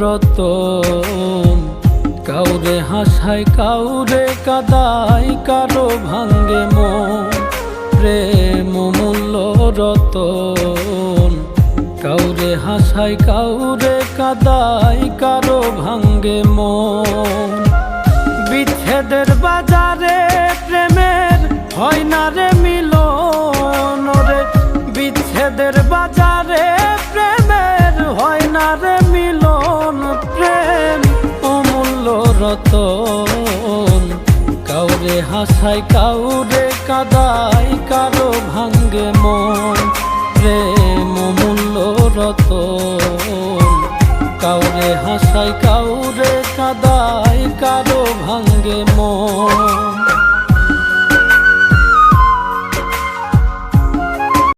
রতন। কাউরে হাসায় কাউরে কাদায়, কারো ভাঙ্গে মন। প্রেম অমূল্য রতন। কাউরে হাসায় কাউরে কাদায়, কারো ভাঙ্গে মন। বিচ্ছেদের বাজারে প্রেমের হয় না রে মিলন রে। বিচ্ছেদের বাজারে প্রেমের হয় না রে মিলন। প্রেম অমূল্য রতন। কাউরে হাসায় কাউরে কাদায়, কারো ভাঙ্গে মন। প্রেম অমূল্য রতন। কাউরে হাসায়